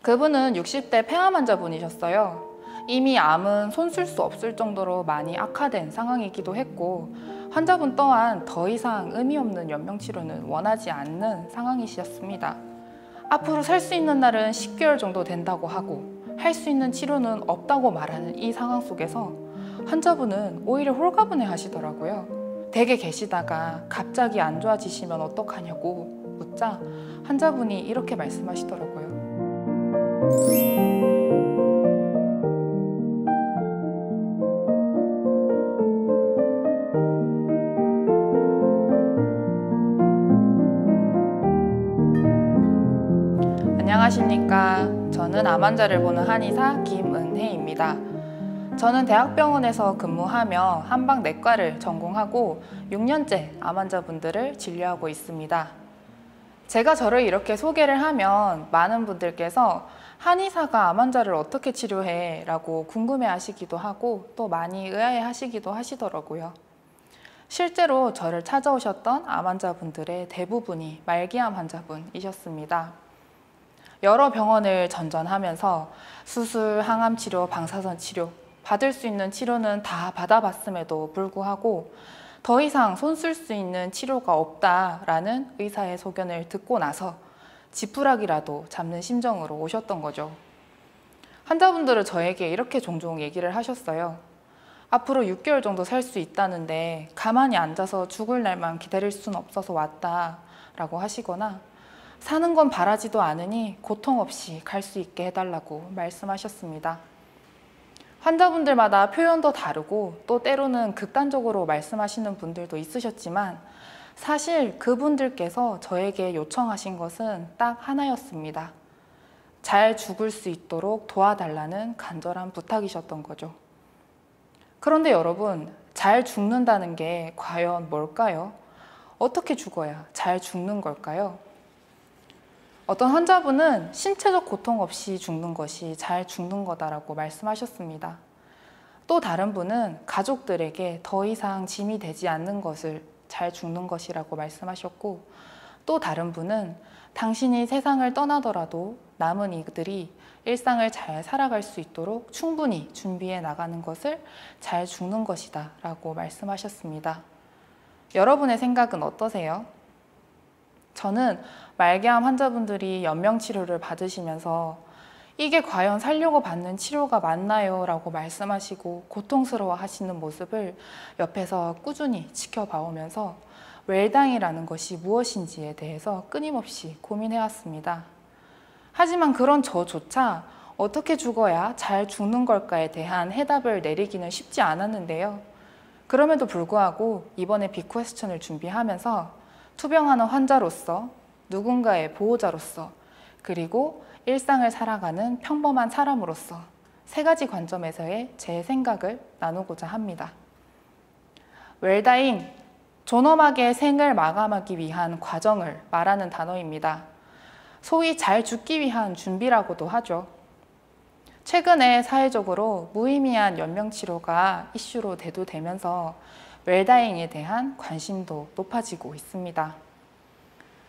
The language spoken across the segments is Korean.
그분은 60대 폐암 환자분이셨어요. 이미 암은 손쓸 수 없을 정도로 많이 악화된 상황이기도 했고, 환자분 또한 더 이상 의미 없는 연명치료는 원하지 않는 상황이셨습니다. 앞으로 살 수 있는 날은 10개월 정도 된다고 하고 할 수 있는 치료는 없다고 말하는 이 상황 속에서 환자분은 오히려 홀가분해 하시더라고요. 댁에 계시다가 갑자기 안 좋아지시면 어떡하냐고 묻자 환자분이 이렇게 말씀하시더라고요. 안녕하십니까. 저는 암 환자를 보는 한의사 김은혜입니다. 저는 대학병원에서 근무하며 한방내과를 전공하고 6년째 암 환자분들을 진료하고 있습니다. 제가 저를 이렇게 소개를 하면 많은 분들께서 한의사가 암 환자를 어떻게 치료해? 라고 궁금해 하시기도 하고 또 많이 의아해 하시기도 하시더라고요. 실제로 저를 찾아오셨던 암 환자분들의 대부분이 말기암 환자분이셨습니다. 여러 병원을 전전하면서 수술, 항암 치료, 방사선 치료 받을 수 있는 치료는 다 받아봤음에도 불구하고 더 이상 손 쓸 수 있는 치료가 없다라는 의사의 소견을 듣고 나서 지푸라기라도 잡는 심정으로 오셨던 거죠. 환자분들은 저에게 이렇게 종종 얘기를 하셨어요. 앞으로 6개월 정도 살 수 있다는데 가만히 앉아서 죽을 날만 기다릴 수는 없어서 왔다라고 하시거나 사는 건 바라지도 않으니 고통 없이 갈 수 있게 해달라고 말씀하셨습니다. 환자분들마다 표현도 다르고 또 때로는 극단적으로 말씀하시는 분들도 있으셨지만 사실 그분들께서 저에게 요청하신 것은 딱 하나였습니다. 잘 죽을 수 있도록 도와달라는 간절한 부탁이셨던 거죠. 그런데 여러분, 잘 죽는다는 게 과연 뭘까요? 어떻게 죽어야 잘 죽는 걸까요? 어떤 환자분은 신체적 고통 없이 죽는 것이 잘 죽는 거다라고 말씀하셨습니다. 또 다른 분은 가족들에게 더 이상 짐이 되지 않는 것을 잘 죽는 것이라고 말씀하셨고, 또 다른 분은 당신이 세상을 떠나더라도 남은 이들이 일상을 잘 살아갈 수 있도록 충분히 준비해 나가는 것을 잘 죽는 것이다 라고 말씀하셨습니다. 여러분의 생각은 어떠세요? 저는 말기암 환자분들이 연명치료를 받으시면서 이게 과연 살려고 받는 치료가 맞나요? 라고 말씀하시고 고통스러워 하시는 모습을 옆에서 꾸준히 지켜봐오면서 웰다잉이라는 것이 무엇인지에 대해서 끊임없이 고민해왔습니다. 하지만 그런 저조차 어떻게 죽어야 잘 죽는 걸까에 대한 해답을 내리기는 쉽지 않았는데요. 그럼에도 불구하고 이번에 빅퀘스천을 준비하면서 투병하는 환자로서, 누군가의 보호자로서, 그리고 일상을 살아가는 평범한 사람으로서 3가지 관점에서의 제 생각을 나누고자 합니다. 웰다잉, 존엄하게 생을 마감하기 위한 과정을 말하는 단어입니다. 소위 잘 죽기 위한 준비라고도 하죠. 최근에 사회적으로 무의미한 연명치료가 이슈로 대두되면서 웰다잉에 대한 관심도 높아지고 있습니다.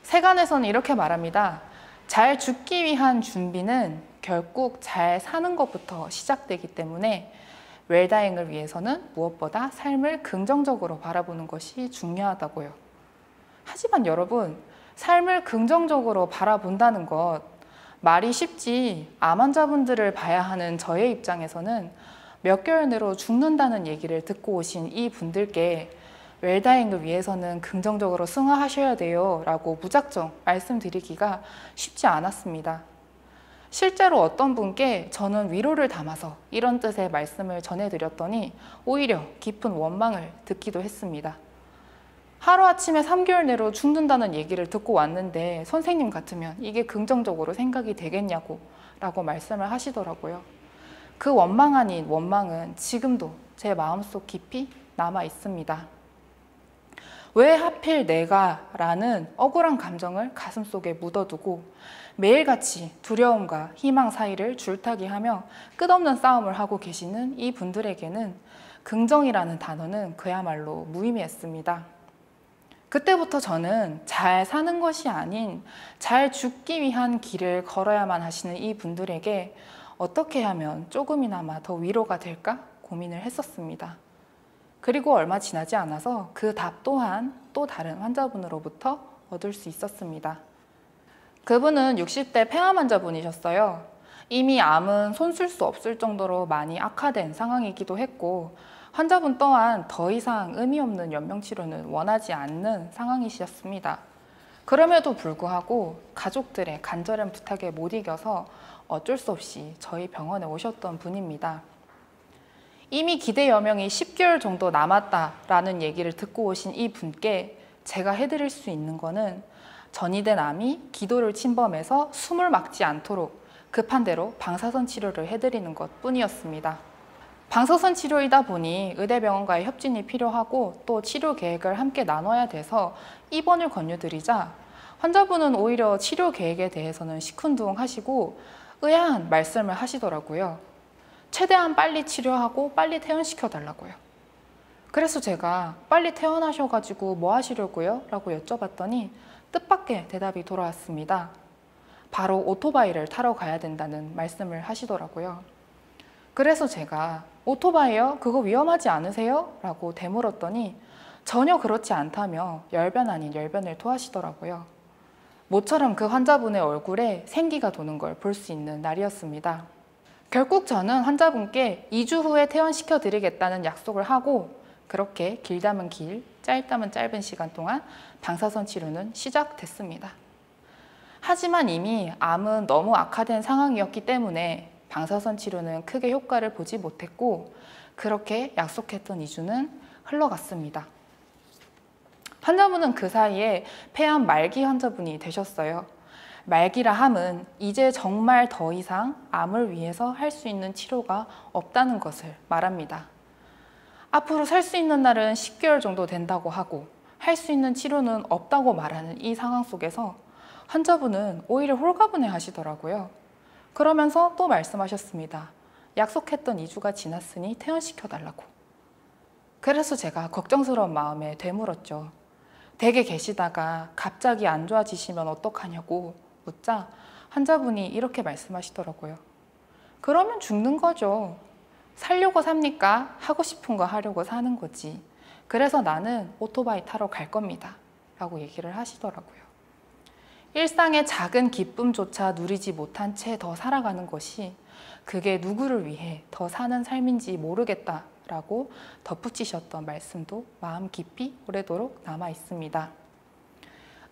세간에서는 이렇게 말합니다. 잘 죽기 위한 준비는 결국 잘 사는 것부터 시작되기 때문에 웰다잉을 위해서는 무엇보다 삶을 긍정적으로 바라보는 것이 중요하다고요. 하지만 여러분, 삶을 긍정적으로 바라본다는 것, 말이 쉽지 암 환자분들을 봐야 하는 저의 입장에서는 몇 개월 내로 죽는다는 얘기를 듣고 오신 이 분들께 웰다잉을 위해서는 긍정적으로 승화하셔야 돼요 라고 무작정 말씀드리기가 쉽지 않았습니다. 실제로 어떤 분께 저는 위로를 담아서 이런 뜻의 말씀을 전해드렸더니 오히려 깊은 원망을 듣기도 했습니다. 하루아침에 3개월 내로 죽는다는 얘기를 듣고 왔는데 선생님 같으면 이게 긍정적으로 생각이 되겠냐고 라고 말씀을 하시더라고요. 그 원망 아닌 원망은 지금도 제 마음속 깊이 남아 있습니다. 왜 하필 내가 라는 억울한 감정을 가슴속에 묻어두고 매일같이 두려움과 희망 사이를 줄타기하며 끝없는 싸움을 하고 계시는 이 분들에게는 긍정이라는 단어는 그야말로 무의미했습니다. 그때부터 저는 잘 사는 것이 아닌 잘 죽기 위한 길을 걸어야만 하시는 이 분들에게 어떻게 하면 조금이나마 더 위로가 될까 고민을 했었습니다. 그리고 얼마 지나지 않아서 그 답 또한 또 다른 환자분으로부터 얻을 수 있었습니다. 그분은 60대 폐암 환자분이셨어요. 이미 암은 손 쓸 수 없을 정도로 많이 악화된 상황이기도 했고, 환자분 또한 더 이상 의미 없는 연명치료는 원하지 않는 상황이셨습니다. 그럼에도 불구하고 가족들의 간절한 부탁에 못 이겨서 어쩔 수 없이 저희 병원에 오셨던 분입니다. 이미 기대 여명이 10개월 정도 남았다라는 얘기를 듣고 오신 이 분께 제가 해드릴 수 있는 거는 전이된 암이 기도를 침범해서 숨을 막지 않도록 급한 대로 방사선 치료를 해드리는 것 뿐이었습니다. 방사선 치료이다 보니 의대병원과의 협진이 필요하고 또 치료 계획을 함께 나눠야 돼서 입원을 권유드리자 환자분은 오히려 치료 계획에 대해서는 시큰둥하시고 의아한 말씀을 하시더라고요. 최대한 빨리 치료하고 빨리 퇴원시켜 달라고요. 그래서 제가 빨리 퇴원하셔가지고 뭐 하시려고요? 라고 여쭤봤더니 뜻밖의 대답이 돌아왔습니다. 바로 오토바이를 타러 가야 된다는 말씀을 하시더라고요. 그래서 제가 오토바이요? 그거 위험하지 않으세요? 라고 되물었더니 전혀 그렇지 않다며 열변 아닌 열변을 토하시더라고요. 모처럼 그 환자분의 얼굴에 생기가 도는 걸 볼 수 있는 날이었습니다. 결국 저는 환자분께 2주 후에 퇴원시켜 드리겠다는 약속을 하고 그렇게 길다면 길, 짧다면 짧은 시간 동안 방사선 치료는 시작됐습니다. 하지만 이미 암은 너무 악화된 상황이었기 때문에 방사선 치료는 크게 효과를 보지 못했고 그렇게 약속했던 2주는 흘러갔습니다. 환자분은 그 사이에 폐암 말기 환자분이 되셨어요. 말기라 함은 이제 정말 더 이상 암을 위해서 할 수 있는 치료가 없다는 것을 말합니다. 앞으로 살 수 있는 날은 10개월 정도 된다고 하고 할 수 있는 치료는 없다고 말하는 이 상황 속에서 환자분은 오히려 홀가분해 하시더라고요. 그러면서 또 말씀하셨습니다. 약속했던 2주가 지났으니 퇴원시켜달라고. 그래서 제가 걱정스러운 마음에 되물었죠. 댁에 계시다가 갑자기 안 좋아지시면 어떡하냐고 묻자 환자분이 이렇게 말씀하시더라고요. 그러면 죽는 거죠. 살려고 삽니까? 하고 싶은 거 하려고 사는 거지. 그래서 나는 오토바이 타러 갈 겁니다. 라고 얘기를 하시더라고요. 일상의 작은 기쁨조차 누리지 못한 채 더 살아가는 것이 그게 누구를 위해 더 사는 삶인지 모르겠다라고 덧붙이셨던 말씀도 마음 깊이 오래도록 남아 있습니다.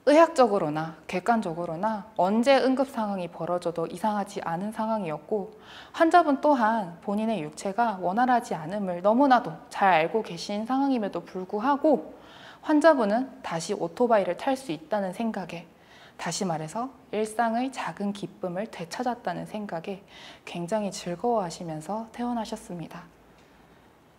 의학적으로나 객관적으로나 언제 응급 상황이 벌어져도 이상하지 않은 상황이었고 환자분 또한 본인의 육체가 원활하지 않음을 너무나도 잘 알고 계신 상황임에도 불구하고 환자분은 다시 오토바이를 탈 수 있다는 생각에 다시 말해서 일상의 작은 기쁨을 되찾았다는 생각에 굉장히 즐거워하시면서 퇴원하셨습니다.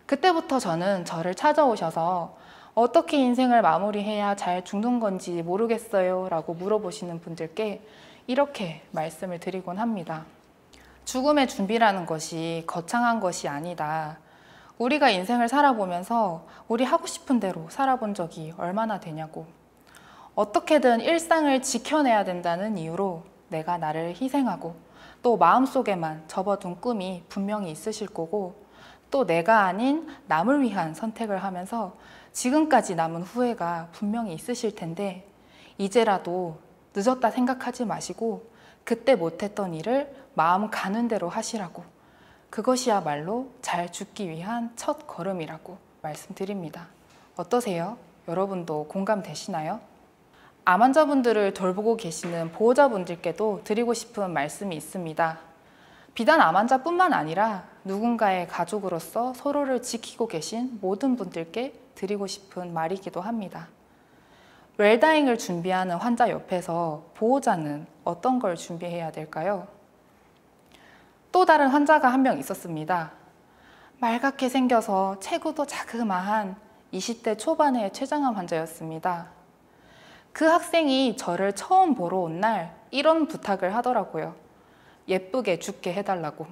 그때부터 저는 저를 찾아오셔서 어떻게 인생을 마무리해야 잘 죽는 건지 모르겠어요 라고 물어보시는 분들께 이렇게 말씀을 드리곤 합니다. 죽음의 준비라는 것이 거창한 것이 아니다. 우리가 인생을 살아보면서 우리 하고 싶은 대로 살아본 적이 얼마나 되냐고. 어떻게든 일상을 지켜내야 된다는 이유로 내가 나를 희생하고 또 마음속에만 접어둔 꿈이 분명히 있으실 거고 또 내가 아닌 남을 위한 선택을 하면서 지금까지 남은 후회가 분명히 있으실 텐데 이제라도 늦었다 생각하지 마시고 그때 못했던 일을 마음 가는 대로 하시라고 그것이야말로 잘 죽기 위한 첫 걸음이라고 말씀드립니다. 어떠세요? 여러분도 공감되시나요? 암 환자분들을 돌보고 계시는 보호자분들께도 드리고 싶은 말씀이 있습니다. 비단 암 환자뿐만 아니라 누군가의 가족으로서 서로를 지키고 계신 모든 분들께 드리고 싶은 말이기도 합니다. 웰다잉을 준비하는 환자 옆에서 보호자는 어떤 걸 준비해야 될까요? 또 다른 환자가 한 명 있었습니다. 말갛게 생겨서 체구도 자그마한 20대 초반의 췌장암 환자였습니다. 그 학생이 저를 처음 보러 온 날 이런 부탁을 하더라고요. 예쁘게 죽게 해달라고.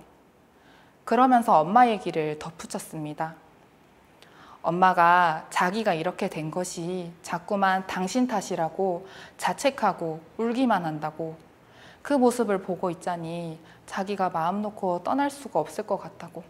그러면서 엄마 얘기를 덧붙였습니다. 엄마가 자기가 이렇게 된 것이 자꾸만 당신 탓이라고 자책하고 울기만 한다고, 그 모습을 보고 있자니 자기가 마음 놓고 떠날 수가 없을 것 같다고.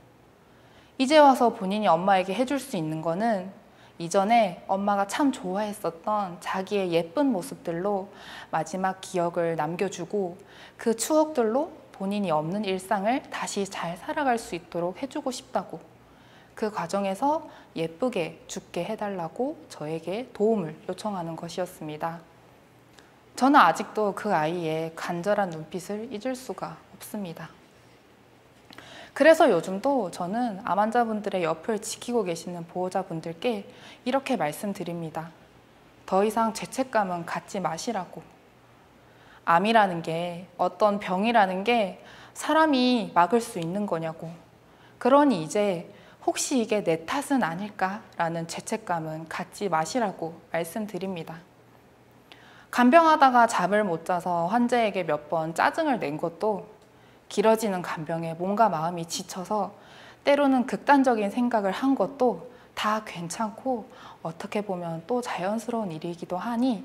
이제 와서 본인이 엄마에게 해줄 수 있는 거는 이전에 엄마가 참 좋아했었던 자기의 예쁜 모습들로 마지막 기억을 남겨주고, 그 추억들로 본인이 없는 일상을 다시 잘 살아갈 수 있도록 해주고 싶다고. 그 과정에서 예쁘게 죽게 해달라고 저에게 도움을 요청하는 것이었습니다. 저는 아직도 그 아이의 간절한 눈빛을 잊을 수가 없습니다. 그래서 요즘도 저는 암 환자분들의 옆을 지키고 계시는 보호자분들께 이렇게 말씀드립니다. 더 이상 죄책감은 갖지 마시라고. 암이라는 게, 어떤 병이라는 게 사람이 막을 수 있는 거냐고. 그러니 이제 혹시 이게 내 탓은 아닐까라는 죄책감은 갖지 마시라고 말씀드립니다. 간병하다가 잠을 못 자서 환자에게 몇 번 짜증을 낸 것도, 길어지는 간병에 몸과 마음이 지쳐서 때로는 극단적인 생각을 한 것도 다 괜찮고 어떻게 보면 또 자연스러운 일이기도 하니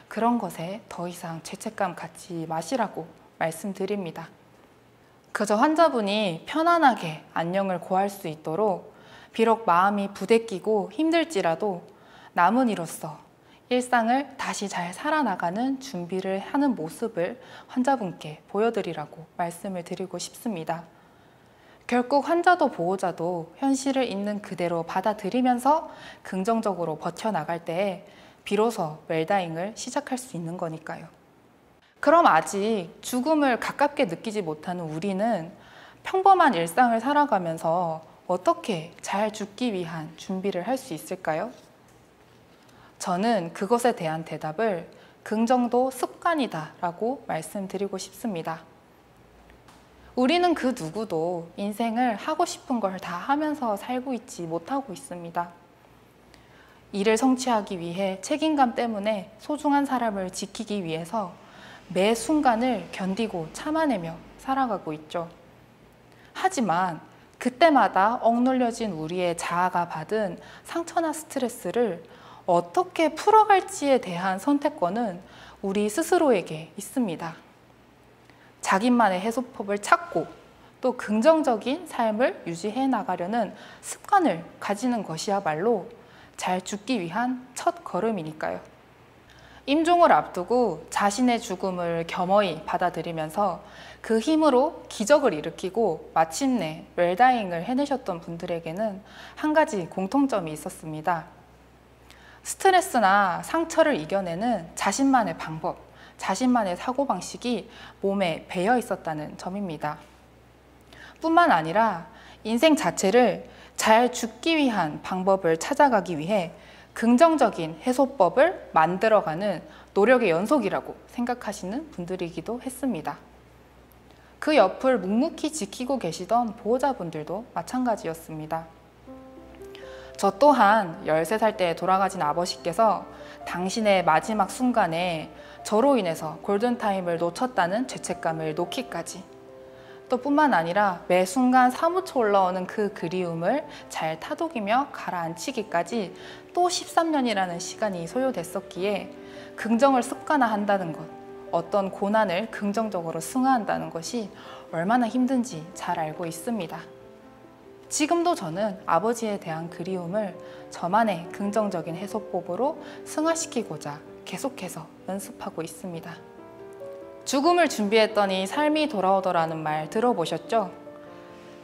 그런 것에 더 이상 죄책감 갖지 마시라고 말씀드립니다. 그저 환자분이 편안하게 안녕을 고할 수 있도록, 비록 마음이 부대끼고 힘들지라도 남은 이로써 일상을 다시 잘 살아나가는 준비를 하는 모습을 환자분께 보여드리라고 말씀을 드리고 싶습니다. 결국 환자도 보호자도 현실을 있는 그대로 받아들이면서 긍정적으로 버텨나갈 때에 비로소 웰다잉을 시작할 수 있는 거니까요. 그럼 아직 죽음을 가깝게 느끼지 못하는 우리는 평범한 일상을 살아가면서 어떻게 잘 죽기 위한 준비를 할 수 있을까요? 저는 그것에 대한 대답을 긍정도 습관이다 라고 말씀드리고 싶습니다. 우리는 그 누구도 인생을 하고 싶은 걸 다 하면서 살고 있지 못하고 있습니다. 이를 성취하기 위해 책임감 때문에 소중한 사람을 지키기 위해서 매 순간을 견디고 참아내며 살아가고 있죠. 하지만 그때마다 억눌려진 우리의 자아가 받은 상처나 스트레스를 어떻게 풀어갈지에 대한 선택권은 우리 스스로에게 있습니다. 자기만의 해소법을 찾고 또 긍정적인 삶을 유지해 나가려는 습관을 가지는 것이야말로 잘 죽기 위한 첫 걸음이니까요. 임종을 앞두고 자신의 죽음을 겸허히 받아들이면서 그 힘으로 기적을 일으키고 마침내 웰다잉을 해내셨던 분들에게는 한 가지 공통점이 있었습니다. 스트레스나 상처를 이겨내는 자신만의 방법, 자신만의 사고방식이 몸에 배어 있었다는 점입니다. 뿐만 아니라 인생 자체를 잘 죽기 위한 방법을 찾아가기 위해 긍정적인 해소법을 만들어가는 노력의 연속이라고 생각하시는 분들이기도 했습니다. 그 옆을 묵묵히 지키고 계시던 보호자분들도 마찬가지였습니다. 저 또한 13살 때 돌아가신 아버지께서 당신의 마지막 순간에 저로 인해서 골든타임을 놓쳤다는 죄책감을 놓기까지, 또 뿐만 아니라 매 순간 사무쳐 올라오는 그 그리움을 잘 타독이며 가라앉히기까지 또 13년이라는 시간이 소요됐었기에 긍정을 습관화한다는 것, 어떤 고난을 긍정적으로 승화한다는 것이 얼마나 힘든지 잘 알고 있습니다. 지금도 저는 아버지에 대한 그리움을 저만의 긍정적인 해소법으로 승화시키고자 계속해서 연습하고 있습니다. 죽음을 준비했더니 삶이 돌아오더라는 말 들어보셨죠?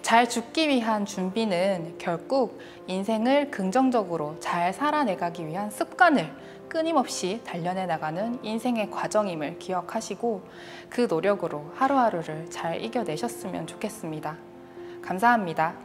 잘 죽기 위한 준비는 결국 인생을 긍정적으로 잘 살아내가기 위한 습관을 끊임없이 단련해 나가는 인생의 과정임을 기억하시고 그 노력으로 하루하루를 잘 이겨내셨으면 좋겠습니다. 감사합니다.